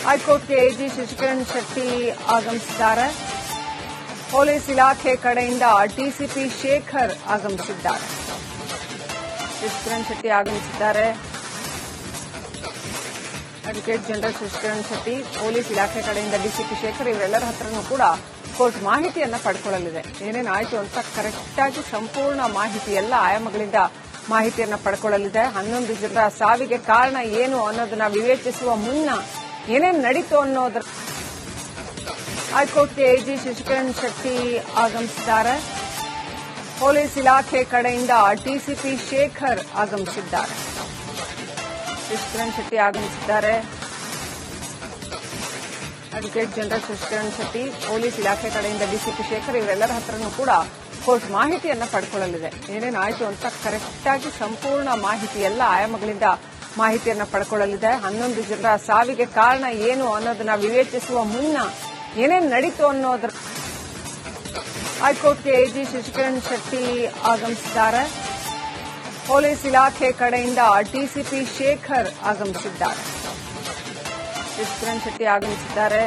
ಹೈಕೋರ್ಟ್ಗೆ ಎಜಿ ಶಶಿಕರಣ್ ಶೆಟ್ಟಿ ಆಗಮಿಸಿದ್ದಾರೆ. ಪೊಲೀಸ್ ಇಲಾಖೆ ಕಡೆಯಿಂದ ಡಿಸಿಪಿ ಶೇಖರ್ ಆಗಮಿಸಿದ್ದಾರೆ. ಶಶಿಕರಣ್ ಶೆಟ್ಟಿ ಆಗಮಿಸಿದ್ದಾರೆ. Advocate general Shashikaran Shetty, police ಇಲಾಖೆ ಕಡೆಯಿಂದ ಡಿಸಿಪಿ ಶೇಖರ್ ಇವರೆಲ್ಲರ ಹತ್ರನೂ ಕೂಡ ಕೋರ್ಟ್ ಮಾಹಿತಿಯನ್ನ ಪಡ್ಕೊಳ್ಳಲಿದೆ. ಏನೇನಾಯ್ತು ಅಂತ ಕರೆಕ್ಟ್ ಆಗಿ ಸಂಪೂರ್ಣ ಮಾಹಿತಿ ಎಲ್ಲ ಆಯಾಮಗಳಿಂದ ಮಾಹಿತಿಯನ್ನ ಪಡ್ಕೊಳ್ಳಲಿದೆ. 11 ಜನರ ಸಾವಿಗೆ ಕಾರಣ ಏನು ಅನ್ನೋದನ್ನ ವಿವೇಚಿಸುವ ಮುನ್ನ ಏನೇನು ನಡೀತು ಅನ್ನೋದ್ರ ಹೈಕೋರ್ಟ್ಗೆ ಎಜಿ ಶಶಿಕರಣ್ ಶೆಟ್ಟಿ ಆಗಮಿಸಿದ್ದಾರೆ. ಪೊಲೀಸ್ ಇಲಾಖೆ ಕಡೆಯಿಂದ ಡಿಸಿಪಿ ಶೇಖರ್ ಆಗಮಿಸಿದ್ದಾರೆ. ಶಶಿಕರಣ್ ಶೆಟ್ಟಿ ಆಗಮಿಸಿದ್ದಾರೆ. Advocate general Shashikaran Shetty, police ಇಲಾಖೆ ಕಡೆಯಿಂದ ಡಿಸಿಪಿ ಶೇಖರ್ ಇವರೆಲ್ಲರ ಹತ್ರನೂ ಕೂಡ ಕೋರ್ಟ್ ಮಾಹಿತಿಯನ್ನ ಪಡ್ಕೊಳ್ಳಲಿದೆ. ಏನೇನಾಯ್ತು ಅಂತ ಕರೆಕ್ಟ್ ಆಗಿ ಸಂಪೂರ್ಣ ಮಾಹಿತಿ ಎಲ್ಲ ಆಯಾಮಗಳಿಂದ ಮಾಹಿತಿಯನ್ನ ಪಡ್ಕೊಳ್ಳಲಿದೆ. 11 ಜನರ ಸಾವಿಗೆ ಕಾರಣ ಏನು ಅನ್ನೋದನ್ನ ವಿವೇಚಿಸುವ ಮುನ್ನ ಏನೇನು ನಡೀತು ಅನ್ನೋದ್ರ ಹೈಕೋರ್ಟ್ಗೆ ಎಜಿ ಶಶಿಕರಣ್ ಶೆಟ್ಟಿ ಆಗಮಿಸಿದ್ದಾರೆ. ಪೊಲೀಸ್ ಇಲಾಖೆ ಕಡೆಯಿಂದ ಡಿಸಿಪಿ ಶೇಖರ್ ಆಗಮಿಸಿದ್ದಾರೆ. ಶಶಿಕರಣ್ ಶೆಟ್ಟಿ ಆಗಮಿಸಿದ್ದಾರೆ.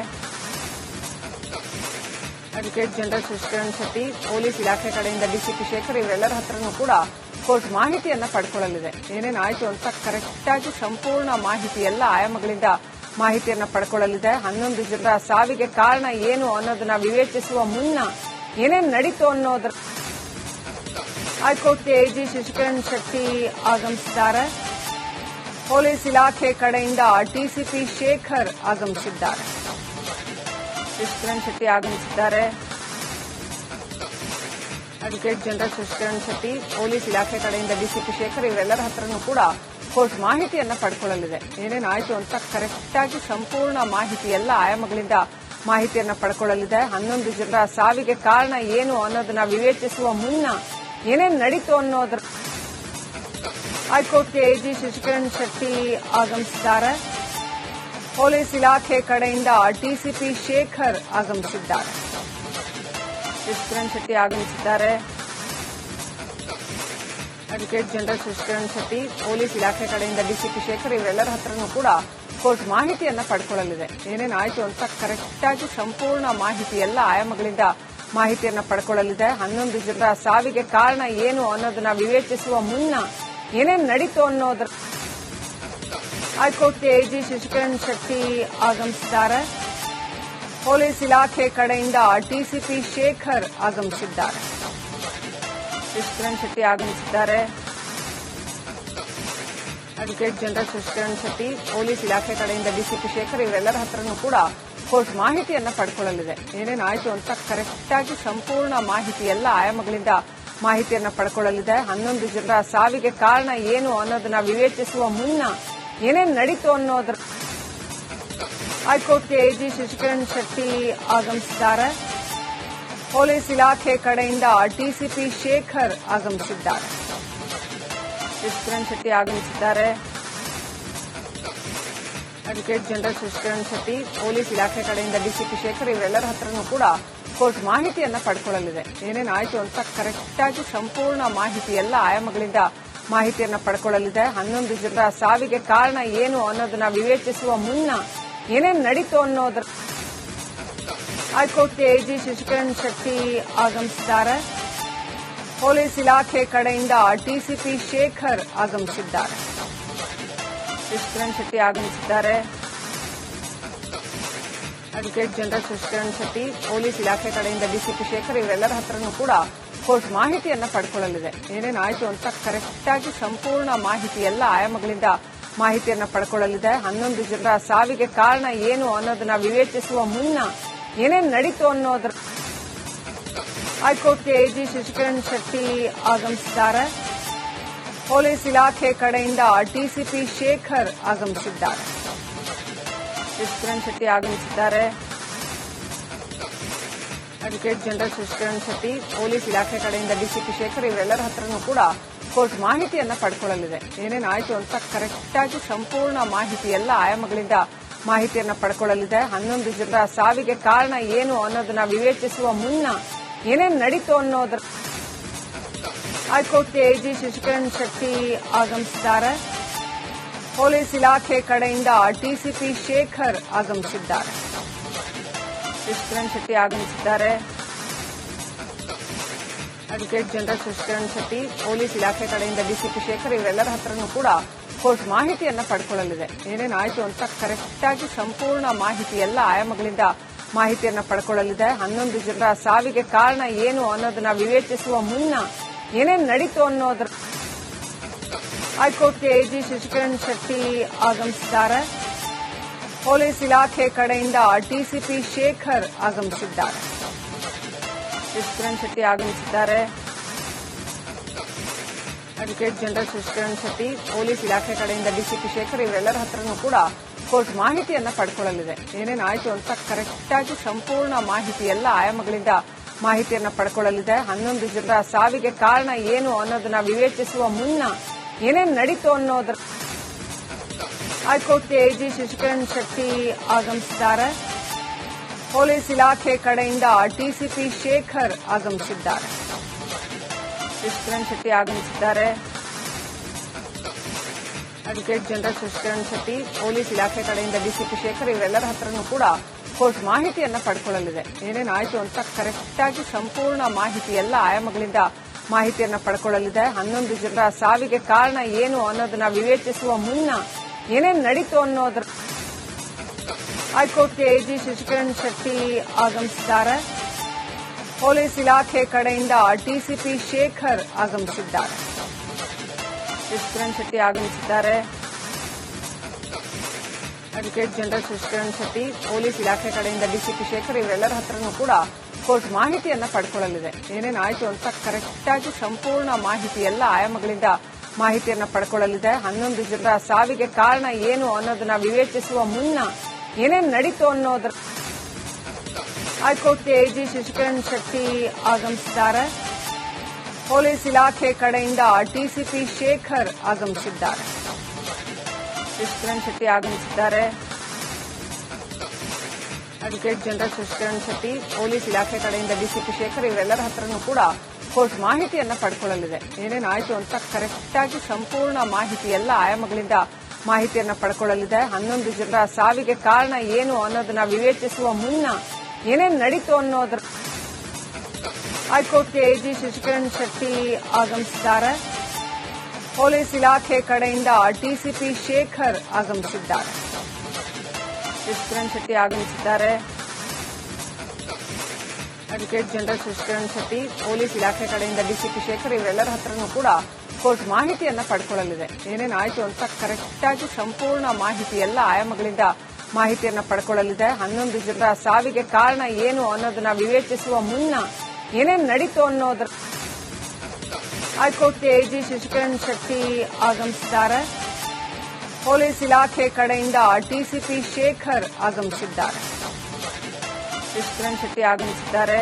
Advocate general Shashikaran Shetty, police ಇಲಾಖೆ ಕಡೆಯಿಂದ ಡಿಸಿಪಿ ಶೇಖರ್ ಇವರೆಲ್ಲರ ಹತ್ರನೂ ಕೂಡ ಕೋರ್ಟ್ ಮಾಹಿತಿಯನ್ನ ಪಡ್ಕೊಳ್ಳಲಿದೆ. ಏನೇನಾಯ್ತು ಅಂತ ಕರೆಕ್ಟ್ ಆಗಿ ಸಂಪೂರ್ಣ ಮಾಹಿತಿ ಎಲ್ಲ ಆಯಾಮಗಳಿಂದ ಮಾಹಿತಿಯನ್ನ ಪಡ್ಕೊಳ್ಳಲಿದೆ. 11 ಜನರ ಸಾವಿಗೆ ಕಾರಣ ಏನು ಅನ್ನೋದನ್ನ ವಿವೇಚಿಸುವ ಮುನ್ನ ಏನೇನು ನಡೀತು ಅನ್ನೋದ್ರ ಹೈಕೋರ್ಟ್ಗೆ ಎಜಿ ಶಶಿಕರಣ್ ಶೆಟ್ಟಿ ಆಗಮಿಸಿದ್ದಾರೆ. ಪೊಲೀಸ್ ಇಲಾಖೆ ಕಡೆಯಿಂದ ಡಿಸಿಪಿ ಶೇಖರ್ ಆಗಮಿಸಿದ್ದಾರೆ. ಶಶಿಕರಣ್ ಶೆಟ್ಟಿ ಆಗಮಿಸಿದ್ದಾರೆ. Advocate general Shashikaran Shetty, police ಇಲಾಖೆ ಕಡೆಯಿಂದ ಡಿಸಿಪಿ ಶೇಖರ್ ಇವರೆಲ್ಲರ ಹತ್ರನೂ ಕೂಡ ಕೋರ್ಟ್ ಮಾಹಿತಿಯನ್ನ ಪಡ್ಕೊಳ್ಳಲಿದೆ. ಏನೇನಾಯ್ತು ಅಂತ ಕರೆಕ್ಟ್ ಆಗಿ ಸಂಪೂರ್ಣ ಮಾಹಿತಿ ಎಲ್ಲ ಆಯಾಮಗಳಿಂದ ಮಾಹಿತಿಯನ್ನ ಪಡ್ಕೊಳ್ಳಲಿದೆ. 11 ಜನರ ಸಾವಿಗೆ ಕಾರಣ ಏನು ಅನ್ನೋದನ್ನ ವಿವೇಚಿಸುವ ಮುನ್ನ ಏನೇನು ನಡೀತು ಅನ್ನೋದ್ರ ಹೈಕೋರ್ಟ್ಗೆ ಎಜಿ ಶಶಿಕರಣ್ ಶೆಟ್ಟಿ ಆಗಮಿಸಿದ್ದಾರೆ. ಪೊಲೀಸ್ ಇಲಾಖೆ ಕಡೆಯಿಂದ ಡಿಸಿಪಿ ಶೇಖರ್ ಆಗಮಿಸಿದ್ದಾರೆ. ಶಶಿಕರಣ್ ಶೆಟ್ಟಿ ಆಗಮಿಸಿದ್ದಾರೆ. Advocate general Shashikaran Shetty, police ಇಲಾಖೆ ಕಡೆಯಿಂದ ಡಿಸಿಪಿ ಶೇಖರ್ ಇವರೆಲ್ಲರ ಹತ್ರನೂ ಕೂಡ ಕೋರ್ಟ್ ಮಾಹಿತಿಯನ್ನ ಪಡ್ಕೊಳ್ಳಲಿದೆ. ಏನೇನಾಯ್ತು ಅಂತ ಕರೆಕ್ಟ್ ಆಗಿ ಸಂಪೂರ್ಣ ಮಾಹಿತಿ ಎಲ್ಲ ಆಯಾಮಗಳಿಂದ ಮಾಹಿತಿಯನ್ನ ಪಡ್ಕೊಳ್ಳಲಿದೆ. 11 ಜನರ ಸಾವಿಗೆ ಕಾರಣ ಏನು ಅನ್ನೋದನ್ನ ವಿವೇಚಿಸುವ ಮುನ್ನ ಏನೇನು ನಡೀತು ಅನ್ನೋದ್ರ ಹೈಕೋರ್ಟ್ಗೆ ಎಜಿ ಶಶಿಕರಣ್ ಶೆಟ್ಟಿ ಆಗಮಿಸಿದ್ದಾರೆ. ಪೊಲೀಸ್ ಇಲಾಖೆ ಕಡೆಯಿಂದ ಡಿಸಿಪಿ ಶೇಖರ್ ಆಗಮಿಸಿದ್ದಾರೆ. ಶಶಿಕರಣ್ ಶೆಟ್ಟಿ ಆಗಮಿಸಿದ್ದಾರೆ. Advocate general Shashikaran Shetty, police ಇಲಾಖೆ ಕಡೆಯಿಂದ ಡಿಸಿಪಿ ಶೇಖರ್ ಇವರೆಲ್ಲರ ಹತ್ರನೂ ಕೂಡ ಕೋರ್ಟ್ ಮಾಹಿತಿಯನ್ನ ಪಡ್ಕೊಳ್ಳಲಿದೆ. ಏನೇನಾಯ್ತು ಅಂತ ಕರೆಕ್ಟ್ ಆಗಿ ಸಂಪೂರ್ಣ ಮಾಹಿತಿ ಎಲ್ಲ ಆಯಾಮಗಳಿಂದ ಮಾಹಿತಿಯನ್ನ ಪಡ್ಕೊಳ್ಳಲಿದೆ. 11 ಜನರ ಸಾವಿಗೆ ಕಾರಣ ಏನು ಅನ್ನೋದನ್ನ ವಿವೇಚಿಸುವ ಮುನ್ನ ಏನೇನು ನಡೀತು ಅನ್ನೋದ್ರ ಹೈಕೋರ್ಟ್ಗೆ ಎಜಿ ಶಶಿಕರಣ್ ಶೆಟ್ಟಿ ಆಗಮಿಸಿದ್ದಾರೆ. ಪೊಲೀಸ್ ಇಲಾಖೆ ಕಡೆಯಿಂದ ಡಿಸಿಪಿ ಶೇಖರ್ ಆಗಮಿಸಿದ್ದಾರೆ. ಶಶಿಕರಣ್ ಶೆಟ್ಟಿ ಆಗಮಿಸಿದ್ದಾರೆ. Advocate general Shashikaran Shetty, police ಇಲಾಖೆ ಕಡೆಯಿಂದ ಡಿಸಿಪಿ ಶೇಖರ್ ಇವರೆಲ್ಲರ ಹತ್ರನೂ ಕೂಡ ಕೋರ್ಟ್ ಮಾಹಿತಿಯನ್ನ ಪಡ್ಕೊಳ್ಳಲಿದೆ. ಏನೇನಾಯ್ತು ಅಂತ ಕರೆಕ್ಟ್ ಆಗಿ ಸಂಪೂರ್ಣ ಮಾಹಿತಿ ಎಲ್ಲ ಆಯಾಮಗಳಿಂದ ಮಾಹಿತಿಯನ್ನ ಪಡ್ಕೊಳ್ಳಲಿದೆ. 11 ಜನರ ಸಾವಿಗೆ ಕಾರಣ ಏನು ಅನ್ನೋದನ್ನ ವಿವೇಚಿಸುವ ಮುನ್ನ ಏನೇನು ನಡೀತು ಅನ್ನೋದ್ರ ಹೈಕೋರ್ಟ್ಗೆ ಎಜಿ ಶಶಿಕರಣ್ ಶೆಟ್ಟಿ ಆಗಮಿಸಿದ್ದಾರೆ. ಪೊಲೀಸ್ ಇಲಾಖೆ ಕಡೆಯಿಂದ ಡಿಸಿಪಿ ಶೇಖರ್ ಆಗಮಿಸಿದ್ದಾರೆ. ಶಶಿಕರಣ್ ಶೆಟ್ಟಿ ಆಗಮಿಸಿದ್ದಾರೆ. Advocate general Shashikaran Shetty, police ಇಲಾಖೆ ಕಡೆಯಿಂದ ಡಿಸಿಪಿ ಶೇಖರ್ ಇವರೆಲ್ಲರ ಹತ್ರನೂ ಕೂಡ ಕೋರ್ಟ್ ಮಾಹಿತಿಯನ್ನ ಪಡ್ಕೊಳ್ಳಲಿದೆ. ಏನೇನಾಯ್ತು ಅಂತ ಕರೆಕ್ಟ್ ಆಗಿ ಸಂಪೂರ್ಣ ಮಾಹಿತಿ ಎಲ್ಲ ಆಯಾಮಗಳಿಂದ ಮಾಹಿತಿಯನ್ನ ಪಡ್ಕೊಳ್ಳಲಿದೆ. 11 ಜನರ ಸಾವಿಗೆ ಕಾರಣ ಏನು ಅನ್ನೋದನ್ನ ವಿವೇಚಿಸುವ ಮುನ್ನ ಏನೇನು ನಡೀತು ಅನ್ನೋದ್ರ ಹೈಕೋರ್ಟ್ಗೆ ಎಜಿ ಶಶಿಕರಣ್ ಶೆಟ್ಟಿ ಆಗಮಿಸಿದ್ದಾರೆ. ಪೊಲೀಸ್ ಇಲಾಖೆ ಕಡೆಯಿಂದ ಡಿಸಿಪಿ ಶೇಖರ್ ಆಗಮಿಸಿದ್ದಾರೆ. ಶಶಿಕರಣ್ ಶೆಟ್ಟಿ ಆಗಮಿಸಿದ್ದಾರೆ. Advocate general Shashikaran Shetty, police ಇಲಾಖೆ ಕಡೆಯಿಂದ ಡಿಸಿಪಿ ಶೇಖರ್ ಇವರೆಲ್ಲರ ಹತ್ರನೂ ಕೂಡ ಕೋರ್ಟ್ ಮಾಹಿತಿಯನ್ನ ಪಡ್ಕೊಳ್ಳಲಿದೆ. ಏನೇನಾಯ್ತು ಅಂತ ಕರೆಕ್ಟ್ ಆಗಿ ಸಂಪೂರ್ಣ ಮಾಹಿತಿ ಎಲ್ಲ ಆಯಾಮಗಳಿಂದ ಮಾಹಿತಿಯನ್ನ ಪಡ್ಕೊಳ್ಳಲಿದೆ. 11 ಜನರ ಸಾವಿಗೆ ಕಾರಣ ಏನು ಅನ್ನೋದನ್ನ ವಿವೇಚಿಸುವ ಮುನ್ನ ಏನೇನು ನಡೀತು ಅನ್ನೋದ್ರ ಹೈಕೋರ್ಟ್ಗೆ ಎಜಿ ಶಶಿಕರಣ್ ಶೆಟ್ಟಿ ಆಗಮಿಸಿದ್ದಾರೆ. ಪೊಲೀಸ್ ಇಲಾಖೆ ಕಡೆಯಿಂದ ಡಿಸಿಪಿ ಶೇಖರ್ ಆಗಮಿಸಿದ್ದಾರೆ. ಶಶಿಕಿರಣ್ ಶೆಟ್ಟಿ ಆಗಮಿಸಿದ್ದಾರೆ. Advocate general Shashikiran Shetty, police ಇಲಾಖೆ ಕಡೆಯಿಂದ ಡಿಸಿಪಿ ಶೇಖರ್ ಇವರೆಲ್ಲರ ಹತ್ರನೂ ಕೂಡ ಕೋರ್ಟ್ ಮಾಹಿತಿಯನ್ನ ಪಡ್ಕೊಳ್ಳಲಿದೆ. ಏನೇನಾಯ್ತು ಅಂತ ಕರೆಕ್ಟ್ ಆಗಿ ಸಂಪೂರ್ಣ ಮಾಹಿತಿ ಎಲ್ಲ ಆಯಾಮಗಳಿಂದ ಮಾಹಿತಿಯನ್ನ ಪಡ್ಕೊಳ್ಳಲಿದೆ. 11 ಜನರ ಸಾವಿಗೆ ಕಾರಣ ಏನು ಅನ್ನೋದನ್ನ ವಿವೇಚಿಸುವ ಮುನ್ನ ಏನೇನ್ ನಡೀತು ಅನ್ನೋದ್ರ ಹೈಕೋರ್ಟ್ಗೆ ಎಜಿ ಶಶಿಕಿರಣ್ ಶೆಟ್ಟಿ ಆಗಮಿಸಿದ್ದಾರೆ. ಪೊಲೀಸ್ ಇಲಾಖೆ ಕಡೆಯಿಂದ ಡಿಸಿಪಿ ಶೇಖರ್ ಆಗಮಿಸಿದ್ದಾರೆ. ಶಶಿಕಿರಣ್ ಶೆಟ್ಟಿ ಆಗಮಿಸಿದ್ದಾರೆ. Advocate general Shashikiran Shetty, police ಇಲಾಖೆ ಕಡೆಯಿಂದ ಡಿಸಿಪಿ ಶೇಖರ್ ಇವರೆಲ್ಲರ ಹತ್ರನೂ ಕೂಡ ಕೋರ್ಟ್ ಮಾಹಿತಿಯನ್ನ ಪಡ್ಕೊಳ್ಳಲಿದೆ. ಏನೇನಾಯ್ತು ಅಂತ ಕರೆಕ್ಟ್ ಆಗಿ ಸಂಪೂರ್ಣ ಮಾಹಿತಿ ಎಲ್ಲ ಆಯಾಮಗಳಿಂದ ಮಾಹಿತಿಯನ್ನ ಪಡ್ಕೊಳ್ಳಲಿದೆ. 11 ಜನರ ಸಾವಿಗೆ ಕಾರಣ ಏನು ಅನ್ನೋದನ್ನ ವಿವೇಚಿಸುವ ಮುನ್ನ ಏನೇನ್ ನಡೀತು ಅನ್ನೋದ್ರ ಹೈಕೋರ್ಟ್ಗೆ ಎಜಿ ಶಶಿಕಿರಣ್ ಶೆಟ್ಟಿ ಆಗಮಿಸಿದ್ದಾರೆ. ಪೊಲೀಸ್ ಇಲಾಖೆ ಕಡೆಯಿಂದ ಡಿಸಿಪಿ ಶೇಖರ್ ಆಗಮಿಸಿದ್ದಾರೆ. ಶಶಿಕಿರಣ್ ಶೆಟ್ಟಿ ಆಗಮಿಸಿದ್ದಾರೆ. Advocate general Shashikiran Shetty, police ಇಲಾಖೆ ಕಡೆಯಿಂದ ಡಿಸಿಪಿ ಶೇಖರ್ ಇವರೆಲ್ಲರ ಹತ್ರನೂ ಕೂಡ ಕೋರ್ಟ್ ಮಾಹಿತಿಯನ್ನ ಪಡ್ಕೊಳ್ಳಲಿದೆ. ಏನೇನಾಯ್ತು ಅಂತ ಕರೆಕ್ಟ್ ಆಗಿ ಸಂಪೂರ್ಣ ಮಾಹಿತಿ ಎಲ್ಲ ಆಯಾಮಗಳಿಂದ ಮಾಹಿತಿಯನ್ನ ಪಡ್ಕೊಳ್ಳಲಿದೆ. 11 ಜನರ ಸಾವಿಗೆ ಕಾರಣ ಏನು ಅನ್ನೋದನ್ನ ವಿವೇಚಿಸುವ ಮುನ್ನ ಏನೇನ್ ನಡೀತು ಅನ್ನೋದ್ರ ಹೈಕೋರ್ಟ್ಗೆ ಎಜಿ ಶಶಿಕಿರಣ್ ಶೆಟ್ಟಿ ಆಗಮಿಸಿದ್ದಾರೆ. ಪೊಲೀಸ್ ಇಲಾಖೆ ಕಡೆಯಿಂದ ಡಿಸಿಪಿ ಶೇಖರ್ ಆಗಮಿಸಿದ್ದಾರೆ. ಶಶಿಕಿರಣ್ ಶೆಟ್ಟಿ ಆಗಮಿಸಿದ್ದಾರೆ. Advocate general Shashikiran Shetty, police ಇಲಾಖೆ ಕಡೆಯಿಂದ ಡಿಸಿಪಿ ಶೇಖರ್ ಇವರೆಲ್ಲರ ಹತ್ರನೂ ಕೂಡ ಕೋರ್ಟ್ ಮಾಹಿತಿಯನ್ನ ಪಡ್ಕೊಳ್ಳಲಿದೆ. ಏನೇನಾಯ್ತು ಅಂತ ಕರೆಕ್ಟ್ ಆಗಿ ಸಂಪೂರ್ಣ ಮಾಹಿತಿ ಎಲ್ಲ ಆಯಾಮಗಳಿಂದ ಮಾಹಿತಿಯನ್ನ ಪಡ್ಕೊಳ್ಳಲಿದೆ. 11 ಜನರ ಸಾವಿಗೆ ಕಾರಣ ಏನು ಅನ್ನೋದನ್ನ ವಿವೇಚಿಸುವ ಮುನ್ನ ಏನೇನ್ ನಡೀತು ಅನ್ನೋದ್ರ ಹೈಕೋರ್ಟ್ಗೆ ಎಜಿ ಶಶಿಕಿರಣ್ ಶೆಟ್ಟಿ ಆಗಮಿಸಿದ್ದಾರೆ. ಪೊಲೀಸ್ ಇಲಾಖೆ ಕಡೆಯಿಂದ ಡಿಸಿಪಿ ಶೇಖರ್ ಆಗಮಿಸಿದ್ದಾರೆ. ಶಶಿಕಿರಣ್ ಶೆಟ್ಟಿ ಆಗಮಿಸಿದ್ದಾರೆ. Advocate general Shashikiran Shetty, police ಇಲಾಖೆ ಕಡೆಯಿಂದ ಡಿಸಿಪಿ ಶೇಖರ್ ಇವರೆಲ್ಲರ ಹತ್ರನೂ ಕೂಡ ಕೋರ್ಟ್ ಮಾಹಿತಿಯನ್ನ ಪಡ್ಕೊಳ್ಳಲಿದೆ. ಏನೇನಾಯ್ತು ಅಂತ ಕರೆಕ್ಟ್ ಆಗಿ ಸಂಪೂರ್ಣ ಮಾಹಿತಿ ಎಲ್ಲ ಆಯಾಮಗಳಿಂದ ಮಾಹಿತಿಯನ್ನ ಪಡ್ಕೊಳ್ಳಲಿದೆ. 11 ಜನರ ಸಾವಿಗೆ ಕಾರಣ ಏನು ಅನ್ನೋದನ್ನ ವಿವೇಚಿಸುವ ಮುನ್ನ ಏನೇನ್ ನಡೀತು ಅನ್ನೋದ್ರ ಹೈಕೋರ್ಟ್ಗೆ ಎಜಿ ಶಶಿಕಿರಣ್ ಶೆಟ್ಟಿ ಆಗಮಿಸಿದ್ದಾರೆ. ಪೊಲೀಸ್ ಇಲಾಖೆ ಕಡೆಯಿಂದ ಡಿಸಿಪಿ ಶೇಖರ್ ಆಗಮಿಸಿದ್ದಾರೆ. ಶಶಿಕಿರಣ್ ಶೆಟ್ಟಿ ಆಗಮಿಸಿದ್ದಾರೆ. Advocate general Shashikiran Shetty, police ಇಲಾಖೆ ಕಡೆಯಿಂದ ಡಿಸಿಪಿ ಶೇಖರ್ ಇವರೆಲ್ಲರ ಹತ್ರನೂ ಕೂಡ ಕೋರ್ಟ್ ಮಾಹಿತಿಯನ್ನ ಪಡ್ಕೊಳ್ಳಲಿದೆ. ಏನೇನಾಯ್ತು ಅಂತ ಕರೆಕ್ಟ್ ಆಗಿ ಸಂಪೂರ್ಣ ಮಾಹಿತಿ ಎಲ್ಲ ಆಯಾಮಗಳಿಂದ ಮಾಹಿತಿಯನ್ನ ಪಡ್ಕೊಳ್ಳಲಿದೆ. 11 ಜನರ ಸಾವಿಗೆ ಕಾರಣ ಏನು ಅನ್ನೋದನ್ನ ವಿವೇಚಿಸುವ ಮುನ್ನ ಏನೇನ್ ನಡೀತು ಅನ್ನೋದ್ರ ಹೈಕೋರ್ಟ್ಗೆ ಎಜಿ ಶಶಿಕಿರಣ್ ಶೆಟ್ಟಿ ಆಗಮಿಸಿದ್ದಾರೆ. ಪೊಲೀಸ್ ಇಲಾಖೆ ಕಡೆಯಿಂದ ಡಿಸಿಪಿ ಶೇಖರ್ ಆಗಮಿಸಿದ್ದಾರೆ. ಶಶಿಕಿರಣ್ ಶೆಟ್ಟಿ ಆಗಮಿಸಿದ್ದಾರೆ.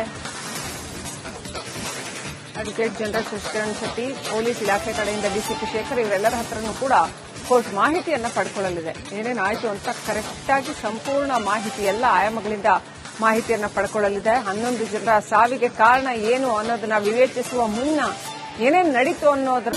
Advocate general Shashikiran Shetty, police ಇಲಾಖೆ ಕಡೆಯಿಂದ ಡಿಸಿಪಿ ಶೇಖರ್ ಇವರೆಲ್ಲರ ಹತ್ರನೂ ಕೂಡ ಕೋರ್ಟ್ ಮಾಹಿತಿಯನ್ನ ಪಡ್ಕೊಳ್ಳಲಿದೆ. ಏನೇನಾಯ್ತು ಅಂತ ಕರೆಕ್ಟ್ ಆಗಿ ಸಂಪೂರ್ಣ ಮಾಹಿತಿ ಎಲ್ಲ ಆಯಾಮಗಳಿಂದ ಮಾಹಿತಿಯನ್ನ ಪಡ್ಕೊಳ್ಳಲಿದೆ. 11 ಜನರ ಸಾವಿಗೆ ಕಾರಣ ಏನು ಅನ್ನೋದನ್ನ ವಿವೇಚಿಸುವ ಮುನ್ನ ಏನೇನ್ ನಡೀತು ಅನ್ನೋದ್ರ